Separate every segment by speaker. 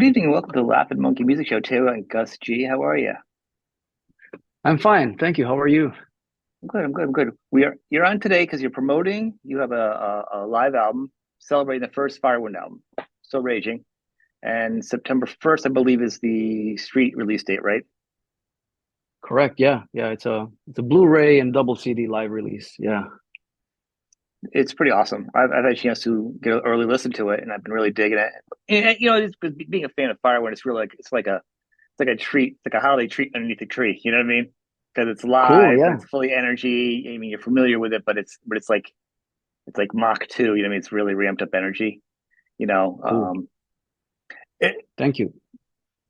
Speaker 1: Good evening and welcome to the Laughing Monkey Music Show, Taylor and Gus G. How are you?
Speaker 2: I'm fine, thank you. How are you?
Speaker 1: I'm good. I'm good. I'm good. You're on today because you're promoting. You have a live album celebrating the first Firewind album, Still Raging, and September 1st, I believe, is the street release date, right?
Speaker 2: Correct. Yeah, yeah. It's a Blu-ray and double CD live release. Yeah.
Speaker 1: It's pretty awesome. I've had a chance to get an early listen to it, and I've been really digging it. And, it's, being a fan of Firewind, it's really like it's like a treat, it's like a holiday treat underneath the tree. You know what I mean? Because it's
Speaker 2: Cool.
Speaker 1: live and
Speaker 2: Yeah.
Speaker 1: it's fully energy. I mean, you're familiar with it, it's like Mach 2, you know what I mean? It's really ramped up energy, you know.
Speaker 2: Cool.
Speaker 1: It,
Speaker 2: Thank you.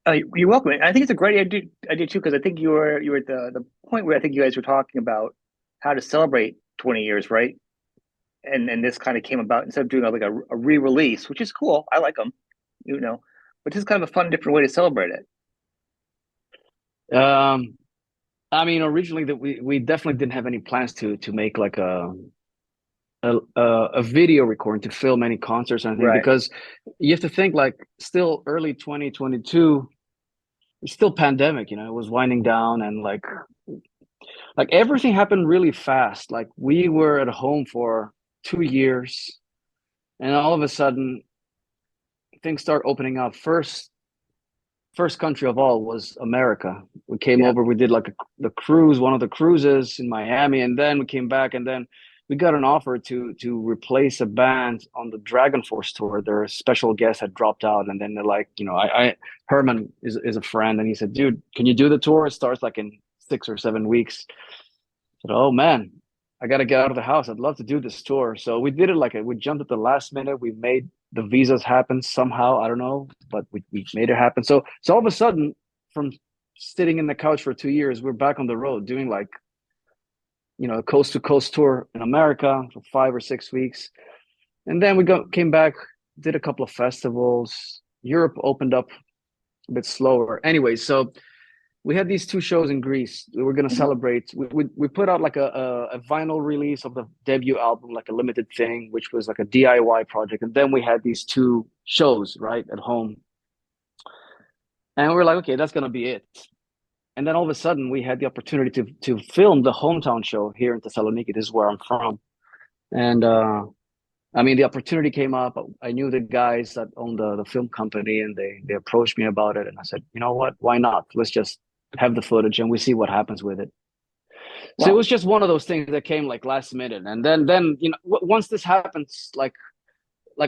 Speaker 1: you're welcome. I think it's a great idea too, because I think you were at the point where I think you guys were talking about how to celebrate 20 years, right? And this kind of came about instead of doing a re-release, which is cool. I like them, you know, but just kind of a fun, different way to celebrate it.
Speaker 2: Um, I mean, originally that we definitely didn't have any plans to make like a video recording to film any concerts or anything
Speaker 1: Right.
Speaker 2: because you have to think like still early 2022, it's still pandemic. It was winding down and like everything happened really fast. Like we were at home for 2 years, and all of a sudden things start opening up. First country of all was America. We came
Speaker 1: Yeah.
Speaker 2: over, we did like the cruise, one of the cruises in Miami, and then we came back, and then we got an offer to replace a band on the Dragon Force tour. Their special guest had dropped out, and then they're like, I Herman is a friend, and he said, "Dude, can you do the tour? It starts like in 6 or 7 weeks." I said, "Oh man, I got to get out of the house. I'd love to do this tour." So we did it we jumped at the last minute. We made the visas happen somehow. I don't know, but we made it happen. So all of a sudden, from sitting in the couch for 2 years, we're back on the road doing like, a coast to coast tour in America for 5 or 6 weeks. And then came back, did a couple of festivals. Europe opened up a bit slower. Anyway, so we had these two shows in Greece. We were gonna
Speaker 1: Mhm.
Speaker 2: celebrate. We put out like a vinyl release of the debut album, like a limited thing, which was like a DIY project. And then we had these two shows right at home, and we were like, okay, that's gonna be it. And then all of a sudden, we had the opportunity to film the hometown show here in Thessaloniki. This is where I'm from, and I mean, the opportunity came up. I knew the guys that own the film company, and they approached me about it. And I said, you know what? Why not? Let's just have the footage and we see what happens with it. So it
Speaker 1: Well,
Speaker 2: was just one of those things that came like last minute. And then once this happens, like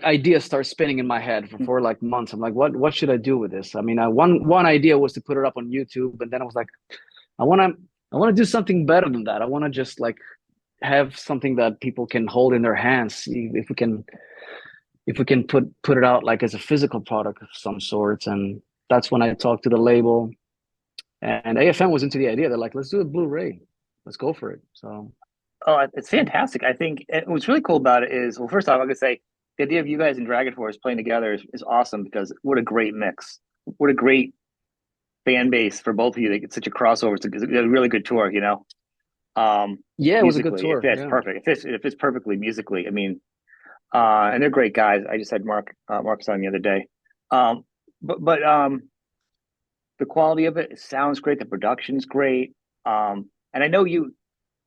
Speaker 2: ideas start spinning in my head for like months. I'm like, what should I do with this? I mean, one idea was to put it up on YouTube, and then I was like, I want to I want to do something better than that. I want to just like have something that people can hold in their hands. See if we can put it out like as a physical product of some sorts. And that's when I talked to the label, and AFM was into the idea. They're like, let's do a Blu-ray, let's go for it. So
Speaker 1: oh, it's fantastic. I think what's really cool about it is, well, first off, I'm gonna say the idea of you guys and Dragon Force playing together is awesome because what a great mix. What a great fan base for both of you. They get such a crossover. It's a really good tour, you know.
Speaker 2: yeah, it was a good
Speaker 1: Musically, it
Speaker 2: tour.
Speaker 1: fits
Speaker 2: Yeah.
Speaker 1: perfect. It fits perfectly musically. I mean, and they're great guys. I just had Marcus on the other day. Um, but the quality of it sounds great. The production's great. And I know you,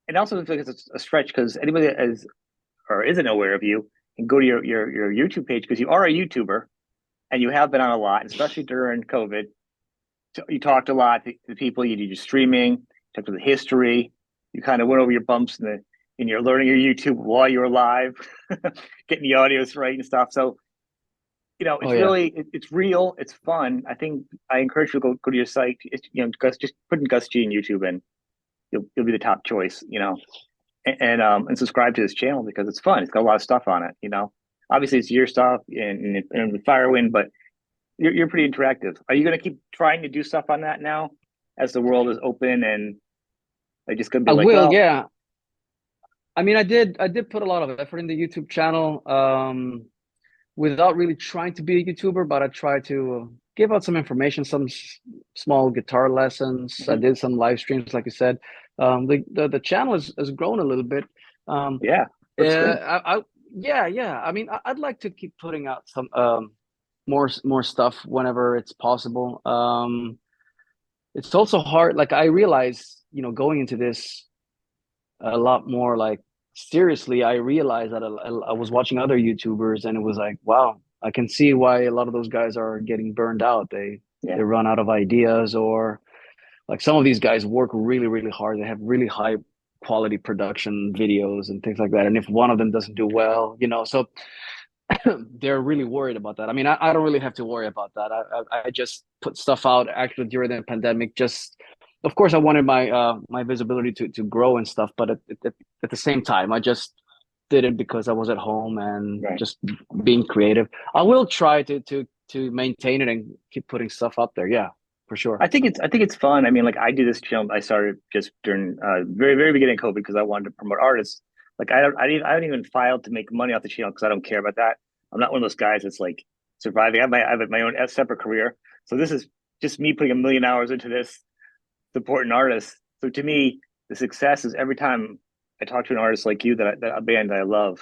Speaker 1: and also it's like it's a stretch because anybody that is or isn't aware of you can go to your YouTube page because you are a YouTuber and you have been on a lot, and especially during COVID. So you talked a lot to the people. You did your streaming, talked to the history. You kind of went over your bumps in your learning your YouTube while you were live, getting the audios right and stuff. So
Speaker 2: Oh
Speaker 1: it's
Speaker 2: yeah.
Speaker 1: really it's real. It's fun. I think I encourage you to go to your site. Gus, just put in Gus G in YouTube, and you'll be the top choice. And subscribe to his channel because it's fun. It's got a lot of stuff on it. Obviously it's your stuff and the Firewind, but you're pretty interactive. Are you going to keep trying to do stuff on that now as the world is open and they just going to
Speaker 2: I
Speaker 1: be like,
Speaker 2: will.
Speaker 1: well,
Speaker 2: Yeah. I mean, I did put a lot of effort in the YouTube channel, without really trying to be a YouTuber, but I try to give out some information, some small guitar lessons. I
Speaker 1: mhm,
Speaker 2: did some live streams, like you said. The channel has grown a little bit. Um,
Speaker 1: yeah, looks good.
Speaker 2: I yeah, yeah. I mean, I'd like to keep putting out some. more stuff whenever it's possible. It's also hard. Like I realize, going into this a lot more like seriously, I realized that I was watching other YouTubers, and it was like, wow, I can see why a lot of those guys are getting burned out. They
Speaker 1: Yeah.
Speaker 2: run out of ideas, or like some of these guys work really, really hard. They have really high quality production videos and things like that. And if one of them doesn't do well, so they're really worried about that. I mean, I don't really have to worry about that. I just put stuff out actually during the pandemic. Just, of course, I wanted my visibility to grow and stuff, but at the same time, I just did it because I was at home and
Speaker 1: Right.
Speaker 2: just being creative. I will try to maintain it and keep putting stuff up there. Yeah, for sure.
Speaker 1: I think it's fun. I mean, like I do this channel. I started just during very very beginning of COVID because I wanted to promote artists. Like I don't even file to make money off the channel because I don't care about that. I'm not one of those guys that's like surviving. I have my own separate career. So this is just me putting a million hours into this, supporting artists. So to me, the success is every time I talk to an artist like you that a band that I love,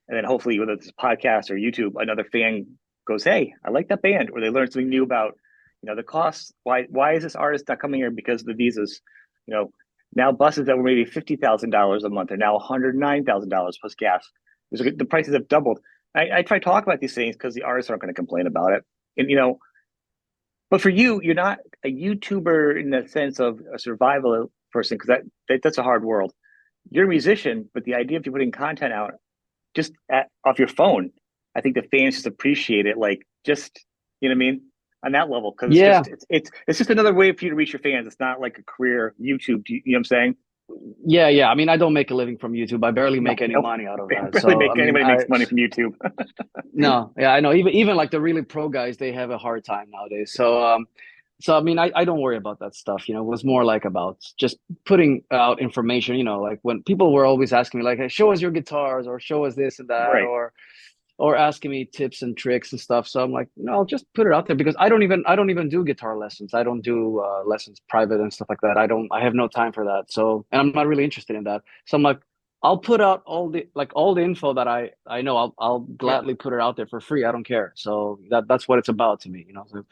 Speaker 1: and then hopefully whether it's podcast or YouTube, another fan goes, "Hey, I like that band," or they learn something new about the costs. Why is this artist not coming here because of the visas? You know, now buses that were maybe $50,000 a month are now $109,000 plus gas. The prices have doubled. I try to talk about these things because the artists aren't going to complain about it, and but for you, you're not a YouTuber in the sense of a survival person because that's a hard world. You're a musician, but the idea of you putting content out off your phone, I think the fans just appreciate it. Like just you know what I mean on that level because it's
Speaker 2: Yeah,
Speaker 1: just it's just another way for you to reach your fans. It's not like a career YouTube. You know what I'm saying?
Speaker 2: yeah. I mean, I don't make a living from YouTube. I barely
Speaker 1: No,
Speaker 2: make any
Speaker 1: no,
Speaker 2: money out of that.
Speaker 1: barely
Speaker 2: So, I
Speaker 1: make
Speaker 2: mean,
Speaker 1: anybody makes money from YouTube.
Speaker 2: no, yeah, I know. Even like the really pro guys, they have a hard time nowadays. So I mean, I don't worry about that stuff. It was more like about just putting out information. Like when people were always asking me, like, "Hey, show us your guitars," or "Show us this and that,"
Speaker 1: Right.
Speaker 2: or asking me tips and tricks and stuff. So I'm like, no, I'll just put it out there because I don't even do guitar lessons. I don't do lessons private and stuff like that. I have no time for that. So, and I'm not really interested in that. So I'm like, I'll put out all the info that I know. I'll
Speaker 1: Yeah.
Speaker 2: gladly put it out there for free. I don't care. So that's what it's about to me. So,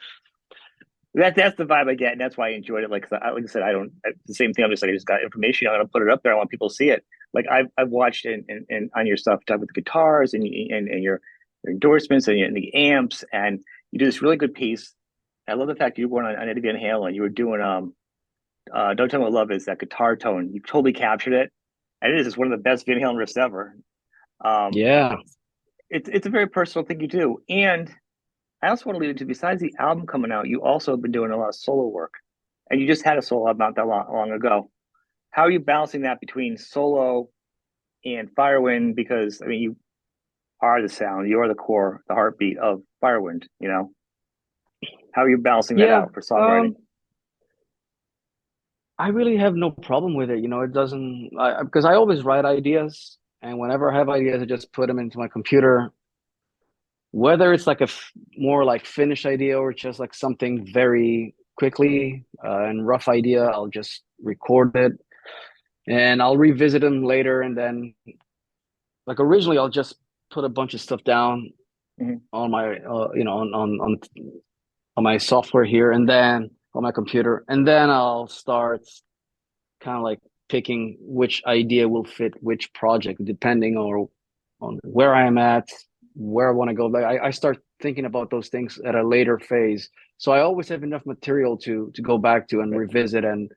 Speaker 1: That's the vibe I get, and that's why I enjoyed it. Like I said, I don't the same thing. I'm just like I just got information. I'm gonna put it up there. I want people to see it. Like I've watched and on your stuff, talk with the guitars and your endorsements and the amps, and you do this really good piece. I love the fact you were on Eddie Van Halen. You were doing "Don't Tell Me What Love Is," that guitar tone. You totally captured it, and it is just one of the best Van Halen riffs ever. Um,
Speaker 2: yeah,
Speaker 1: it's a very personal thing you do, and I also want to lead into besides the album coming out, you also have been doing a lot of solo work, and you just had a solo album not that long ago. How are you balancing that between solo and Firewind? Because I mean, you are the sound, you are the core, the heartbeat of Firewind. How are you balancing that
Speaker 2: yeah.
Speaker 1: out for songwriting?
Speaker 2: I really have no problem with it. It doesn't because I always write ideas, and whenever I have ideas, I just put them into my computer. Whether it's like more like finished idea or just like something very quickly and rough idea, I'll just record it and I'll revisit them later. And then, like originally, I'll just put a bunch of stuff down
Speaker 1: Mm-hmm.
Speaker 2: on my, on my software here, and then on my computer, and then I'll start kind of like picking which idea will fit which project, depending on where I am at, where I want to go. Like I start thinking about those things at a later phase. So I always have enough material to go back to and
Speaker 1: Right.
Speaker 2: revisit and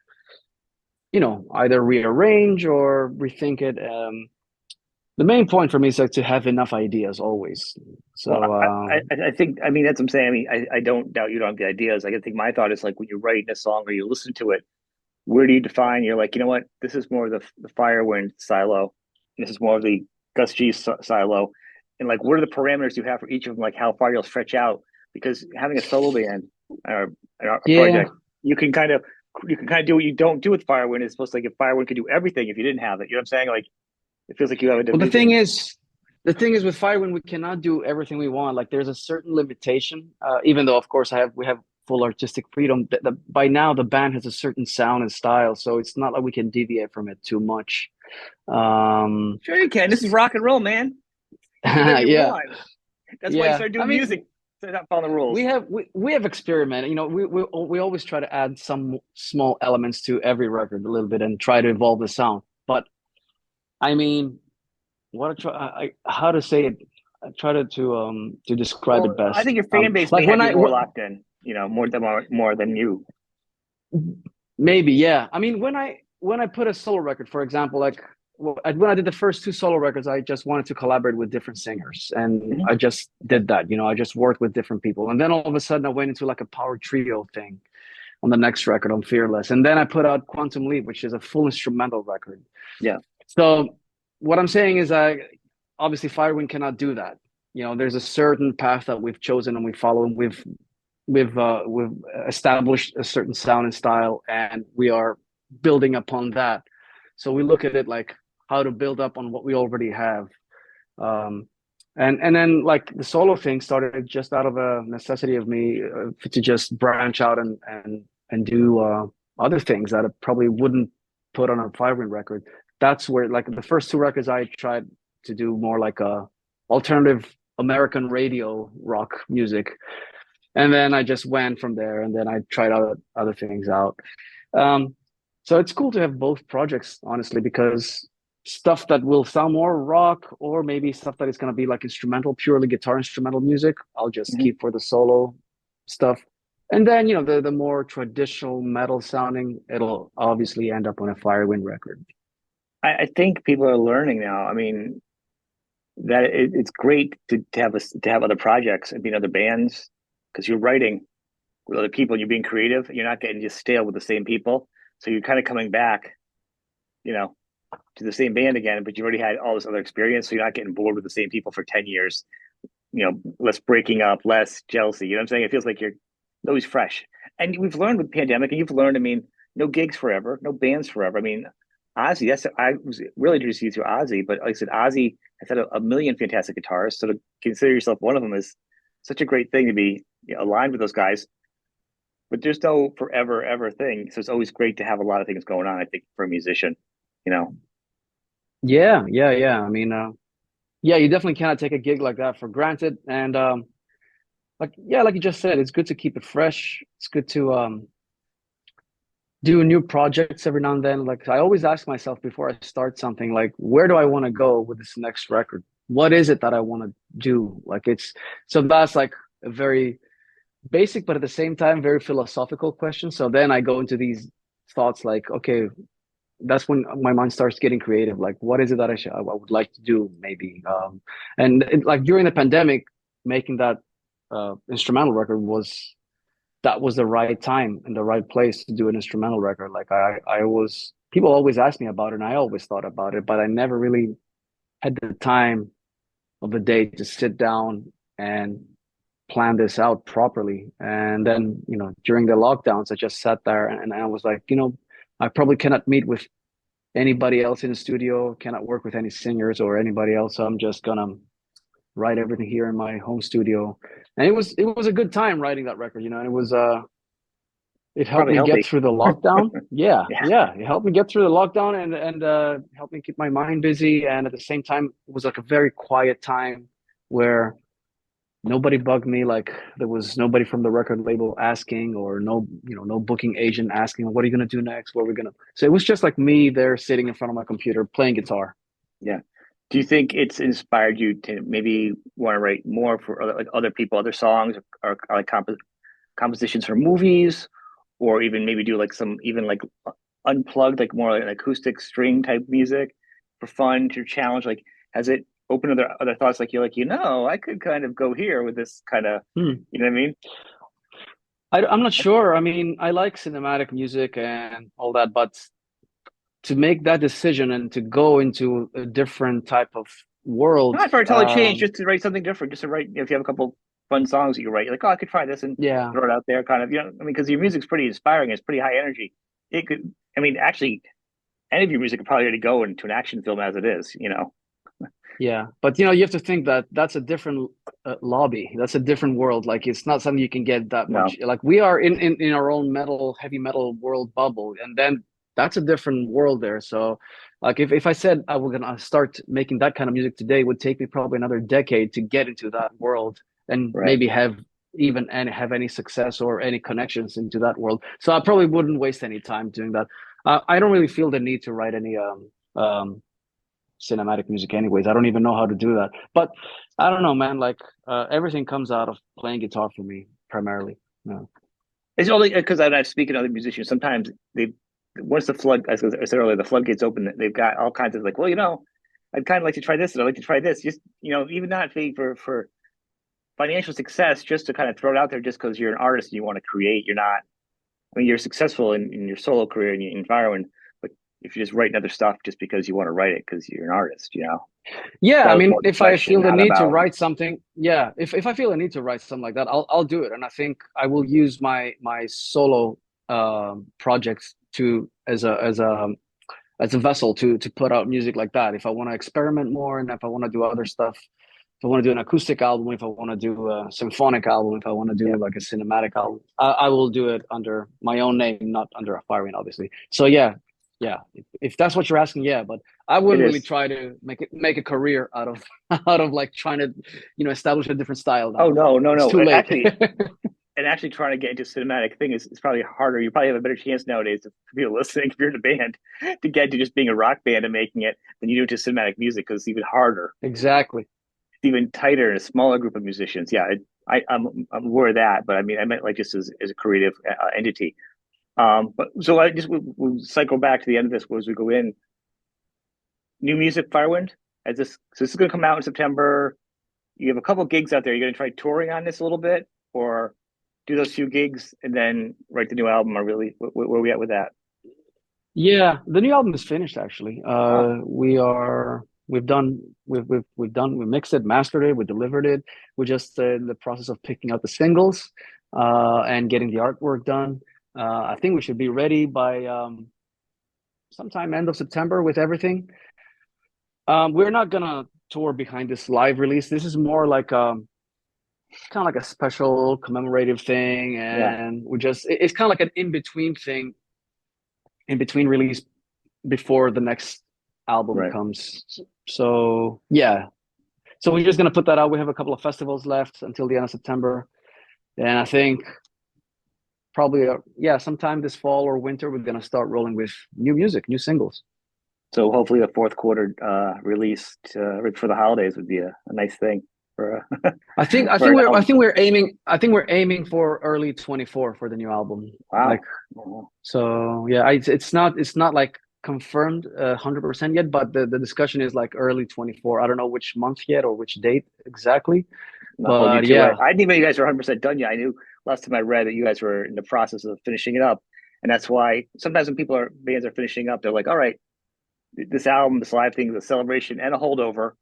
Speaker 2: either rearrange or rethink it. The main point for me is like to have enough ideas always.
Speaker 1: Well,
Speaker 2: So
Speaker 1: I think I mean that's what I'm saying. I mean, I don't doubt you don't have the ideas. I think my thought is like when you're writing a song or you listen to it, where do you define? You're like, you know what? This is more of the Firewind silo. This is more of the Gus G silo. And like, what are the parameters you have for each of them? Like, how far you'll stretch out? Because having a solo band or a
Speaker 2: yeah.
Speaker 1: project, you can kind of do what you don't do with Firewind. It's supposed to like if Firewind could do everything if you didn't have it. You know what I'm saying? Like, it feels like you have a
Speaker 2: Well, the thing
Speaker 1: division.
Speaker 2: is, the thing is with Firewind, we cannot do everything we want. Like there's a certain limitation. Even though, of course, we have full artistic freedom. By now, the band has a certain sound and style, so it's not like we can deviate from it too much. Um,
Speaker 1: Sure, you can. This is rock and roll, man. You can do whatever you
Speaker 2: yeah,
Speaker 1: want. That's why you
Speaker 2: yeah.
Speaker 1: started
Speaker 2: I
Speaker 1: doing
Speaker 2: mean,
Speaker 1: music. So not following the rules.
Speaker 2: We have experimented. We always try to add some small elements to every record a little bit and try to evolve the sound. But I mean, what I try, how to say it? I try to describe it
Speaker 1: Well, I
Speaker 2: best.
Speaker 1: think your fan base may
Speaker 2: Like
Speaker 1: have you more locked in, more than you.
Speaker 2: maybe, yeah. I mean, when I put a solo record, for example, like when I did the first two solo records, I just wanted to collaborate with different singers, and
Speaker 1: Mhm.
Speaker 2: I just did that. I just worked with different people, and then all of a sudden, I went into like a power trio thing on the next record on Fearless, and then I put out Quantum Leap, which is a full instrumental record.
Speaker 1: Yeah.
Speaker 2: So what I'm saying is, I obviously Firewind cannot do that. There's a certain path that we've chosen and we follow, and we've established a certain sound and style, and we are building upon that. So we look at it like how to build up on what we already have. Um, and then like the solo thing started just out of a necessity of me to just branch out and do other things that I probably wouldn't put on a Firewind record. That's where like the first two records I tried to do more like a alternative American radio rock music, and then I just went from there, and then I tried other things out. Um, so it's cool to have both projects, honestly, because stuff that will sound more rock, or maybe stuff that is going to be like instrumental, purely guitar instrumental music, I'll just
Speaker 1: Mhm.
Speaker 2: keep for the solo stuff. And then, the more traditional metal sounding, it'll obviously end up on a Firewind record.
Speaker 1: I think people are learning now. I mean, that it's great to have other projects and be in other bands because you're writing with other people and you're being creative. You're not getting just stale with the same people. So you're kind of coming back, you know, to the same band again, but you already had all this other experience. So you're not getting bored with the same people for 10 years, less breaking up, less jealousy. You know what I'm saying? It feels like you're always fresh. And we've learned with the pandemic, and you've learned, I mean, no gigs forever, no bands forever. I mean, Ozzy, I was really introduced you to Ozzy, but like I said, Ozzy has had a million fantastic guitarists. So to consider yourself one of them is such a great thing to be aligned with those guys. But there's no forever ever thing. So it's always great to have a lot of things going on, I think, for a musician, you know.
Speaker 2: Yeah, yeah, yeah. I mean, yeah, you definitely cannot take a gig like that for granted. And like, yeah, like you just said, it's good to keep it fresh. It's good to do new projects every now and then. Like I always ask myself before I start something, like, where do I want to go with this next record? What is it that I want to do? Like it's so that's like a very basic, but at the same time, very philosophical question. So then I go into these thoughts like, okay, that's when my mind starts getting creative. Like, what is it that I would like to do? Maybe, like during the pandemic, making that instrumental record was the right time and the right place to do an instrumental record. Like I was people always ask me about it, and I always thought about it, but I never really had the time of the day to sit down and plan this out properly. And then, during the lockdowns, I just sat there and I was like, I probably cannot meet with anybody else in the studio, cannot work with any singers or anybody else. So I'm just gonna write everything here in my home studio. And it was a good time writing that record, and it helped
Speaker 1: Probably
Speaker 2: me get
Speaker 1: healthy.
Speaker 2: through the lockdown. Yeah,
Speaker 1: Yeah.
Speaker 2: yeah, it helped me get through the lockdown and helped me keep my mind busy. And at the same time, it was like a very quiet time where nobody bugged me. Like there was nobody from the record label asking, or no booking agent asking, what are you gonna do next? What are we gonna? So it was just like me there sitting in front of my computer playing guitar.
Speaker 1: Yeah. Do you think it's inspired you to maybe want to write more for other people, other songs, or like compositions for movies, or even maybe do like some even like unplugged, like more like an acoustic string type music for fun to challenge? Like, has it opened other thoughts? Like you're like, I could kind of go here with this kind of,
Speaker 2: Hmm.
Speaker 1: you know what I mean?
Speaker 2: I'm not sure. I mean, I like cinematic music and all that, but to make that decision and to go into a different type of world,
Speaker 1: Not for a totally change, just to write something different, just to write. If you have a couple fun songs that you write, you're like, oh, I could try this and
Speaker 2: yeah,
Speaker 1: throw it out there, kind of. I mean, because your music's pretty inspiring, it's pretty high energy. It could, I mean, actually, any of your music could probably already go into an action film as it is.
Speaker 2: yeah. But you have to think that that's a different lobby. That's a different world. Like it's not something you can get that much.
Speaker 1: No,
Speaker 2: Like we are in our own heavy metal world bubble, and then that's a different world there. So, like if I said I was gonna start making that kind of music today, it would take me probably another decade to get into that world. and
Speaker 1: Right.
Speaker 2: maybe have any success or any connections into that world. So I probably wouldn't waste any time doing that. I don't really feel the need to write any cinematic music anyways. I don't even know how to do that. But I don't know, man. Like everything comes out of playing guitar for me primarily. Yeah.
Speaker 1: It's only because I've speaking to other musicians. Sometimes they, once the flood, as I said earlier, the floodgates open. They've got all kinds of like, well, I'd kind of like to try this, and I'd like to try this. Just even not for financial success, just to kind of throw it out there, just because you're an artist and you want to create. You're not. I mean, you're successful in your solo career and in Firewind, but if you're just writing other stuff just because you want to write it because you're an artist,
Speaker 2: Yeah,
Speaker 1: that
Speaker 2: I
Speaker 1: was
Speaker 2: mean,
Speaker 1: more the
Speaker 2: if I
Speaker 1: question,
Speaker 2: feel the
Speaker 1: not
Speaker 2: need to
Speaker 1: about
Speaker 2: write something, yeah, if I feel a need to write something like that, I'll do it. And I think I will use my solo projects to as a vessel to put out music like that. If I want to experiment more, and if I want to do other stuff, if I want to do an acoustic album, if I want to do a symphonic album, if I want to
Speaker 1: yeah.
Speaker 2: do like a cinematic album, I will do it under my own name, not under a Firewind, obviously. So yeah, yeah. If that's what you're asking, yeah. But I
Speaker 1: It
Speaker 2: wouldn't really
Speaker 1: is.
Speaker 2: try to make a career out of out of like trying to establish a different style
Speaker 1: Oh
Speaker 2: now.
Speaker 1: no, no,
Speaker 2: It's
Speaker 1: no.
Speaker 2: too late.
Speaker 1: Actually trying to get into cinematic thing is probably harder. You probably have a better chance nowadays if people listening, if you're in a band, to get to just being a rock band and making it than you do to cinematic music because it's even harder.
Speaker 2: Exactly.
Speaker 1: It's even tighter in a smaller group of musicians. Yeah, I'm aware of that, but I mean I meant like just as a creative entity. But so I just we'll cycle back to the end of this as we go in. New music, Firewind. This is going to come out in September. You have a couple gigs out there. You're going to try touring on this a little bit, or do those few gigs and then write the new album? Or really, where are we at with that?
Speaker 2: Yeah, the new album is finished actually.
Speaker 1: Oh,
Speaker 2: We mixed it, mastered it, we delivered it. We're just in the process of picking out the singles and getting the artwork done. I think we should be ready by sometime end of September with everything. We're not gonna tour behind this live release. This is more like kind of like a special commemorative thing,
Speaker 1: yeah,
Speaker 2: and it's kind of like an in-between thing, in between release before the next album
Speaker 1: right.
Speaker 2: comes. So yeah, so we're just gonna put that out. We have a couple of festivals left until the end of September, and I think probably yeah, sometime this fall or winter we're gonna start rolling with new music, new singles.
Speaker 1: So hopefully the fourth quarter release right for the holidays would be a nice thing for for an album.
Speaker 2: I think we're aiming for early 24 for the new album. Like
Speaker 1: Wow. Mhm.
Speaker 2: so yeah, it's not like confirmed 100% yet, but the discussion is like early 24. I don't know which month yet or which date exactly,
Speaker 1: Not hold you
Speaker 2: but
Speaker 1: to it.
Speaker 2: yeah.
Speaker 1: I didn't even know you guys were 100% done yet. I knew last time I read that you guys were in the process of finishing it up. And that's why sometimes when bands are finishing up, they're like, all right, this album, this live thing is a celebration and a holdover.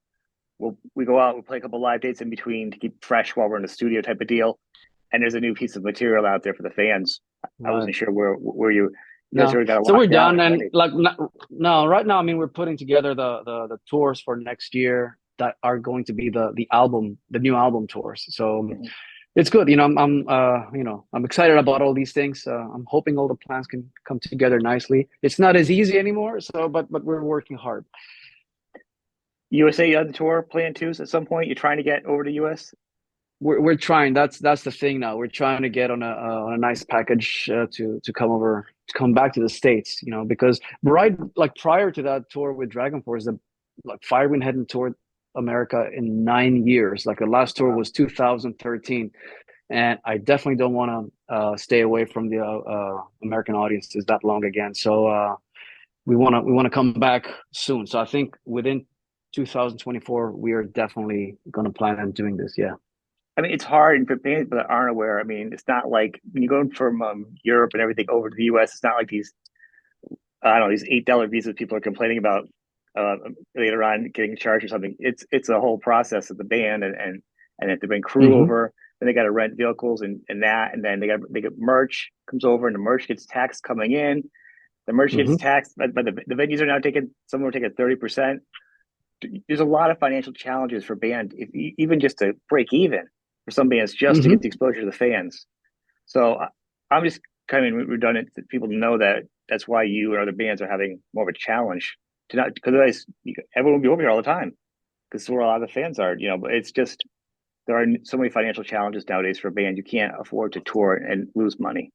Speaker 1: We go out, we play a couple live dates in between to keep fresh while we're in the studio type of deal. And there's a new piece of material out there for the fans. I
Speaker 2: Right.
Speaker 1: wasn't sure where you guys
Speaker 2: No,
Speaker 1: already got it
Speaker 2: so we're
Speaker 1: locked down
Speaker 2: done,
Speaker 1: and
Speaker 2: and
Speaker 1: ready.
Speaker 2: like no, right now, I mean, we're putting together the tours for next year that are going to be the new album tours. So
Speaker 1: Mhm.
Speaker 2: it's good. I'm excited about all these things. I'm hoping all the plans can come together nicely. It's not as easy anymore, so but we're working hard.
Speaker 1: USA on the tour, plan twos at some point. You're trying to get over to US.
Speaker 2: We're trying. That's the thing now. We're trying to get on a nice package to come back to the States. Because right like prior to that tour with Dragon Force, the like Firewind hadn't toured America in 9 years. Like the last tour
Speaker 1: Wow.
Speaker 2: was 2013, and I definitely don't want to stay away from the American audiences that long again. So we want to come back soon. So I think within 2024, we are definitely going to plan on doing this. Yeah.
Speaker 1: I mean, it's hard and for bands that aren't aware. I mean, it's not like when you go from Europe and everything over to the US, it's not like these, I don't know, these $8 visas people are complaining about uh, later on getting charged or something. It's a whole process of the band and if they bring crew
Speaker 2: Hmm.
Speaker 1: over, then they got to rent vehicles and then they get merch comes over and the merch gets taxed coming in. The merch gets
Speaker 2: Hmm.
Speaker 1: taxed, but the venues are now taking some are taking 30%. There's a lot of financial challenges for band, if even just to break even for some bands, just to get
Speaker 2: Hmm.
Speaker 1: the exposure to the fans. So I'm just kind of redundant that people know that that's why you and other bands are having more of a challenge to not because everyone will be over here all the time because where a lot of the fans are. But it's just there are so many financial challenges nowadays for a band. You can't afford to tour and lose money.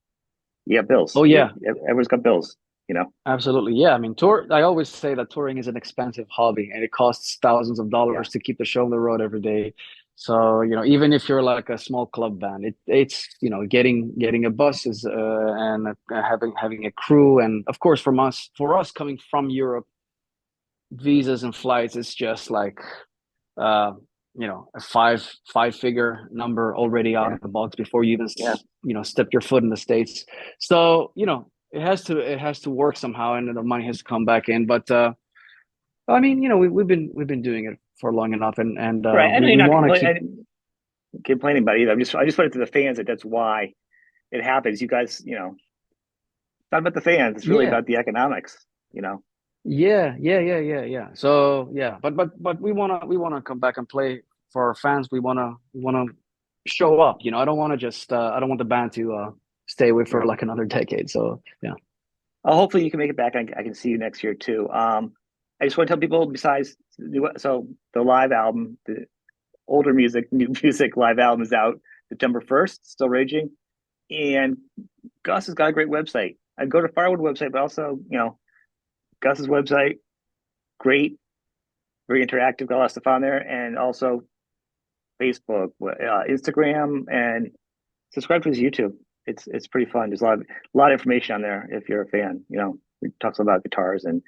Speaker 1: You have bills.
Speaker 2: Oh yeah,
Speaker 1: Everyone's got bills, you know?
Speaker 2: absolutely. Yeah, I mean, tour. I always say that touring is an expensive hobby, and it costs thousands of
Speaker 1: Yeah.
Speaker 2: dollars to keep the show on the road every day. So, even if you're like a small club band, it's getting a bus is and having a crew, and of course, for us coming from Europe, visas and flights is just like uh, a five figure number already out
Speaker 1: Yeah.
Speaker 2: of the box before you even
Speaker 1: Yeah.
Speaker 2: step your foot in the States. So it has to work somehow, and the money has to come back in. But I mean, we've been doing it for long enough, and
Speaker 1: Right. I know
Speaker 2: we
Speaker 1: you're
Speaker 2: we
Speaker 1: not
Speaker 2: want to keep.
Speaker 1: complaining about it either. I just put it to the fans that that's why it happens. You guys, it's not about the fans. It's really
Speaker 2: Yeah,
Speaker 1: about the economics, you know?
Speaker 2: yeah. So yeah, but we wanna come back and play for our fans. We wanna show up. I don't want to just I don't want the band to stay away for
Speaker 1: Yeah.
Speaker 2: like another decade. So yeah.
Speaker 1: Hopefully you can make it back. I can see you next year too. I just want to tell people besides so the live album, the older music, new music live album is out September 1st, still raging. And Gus has got a great website. I go to Firewood website, but also, Gus's website, great, very interactive, got a lot of stuff on there, and also Facebook, Instagram, and subscribe to his YouTube. It's pretty fun. There's a lot of information on there if you're a fan. He talks about guitars and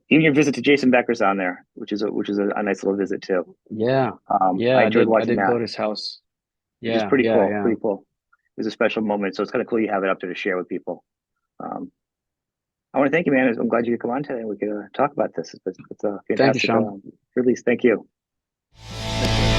Speaker 1: even your visit to Jason Becker's on there, which is a nice little visit too.
Speaker 2: Yeah.
Speaker 1: I
Speaker 2: Yeah, I
Speaker 1: enjoyed
Speaker 2: did I
Speaker 1: watching
Speaker 2: did go
Speaker 1: that,
Speaker 2: to his house.
Speaker 1: which is
Speaker 2: Yeah,
Speaker 1: pretty
Speaker 2: yeah,
Speaker 1: cool.
Speaker 2: yeah.
Speaker 1: Pretty cool. It was a special moment, so it's kind of cool you have it up there to share with people. Um, I want to thank you, man. I'm glad you could come on today and we could talk about this. It's a
Speaker 2: Thank you,
Speaker 1: fantastic
Speaker 2: Sean.
Speaker 1: release. Thank you.
Speaker 2: Thank you.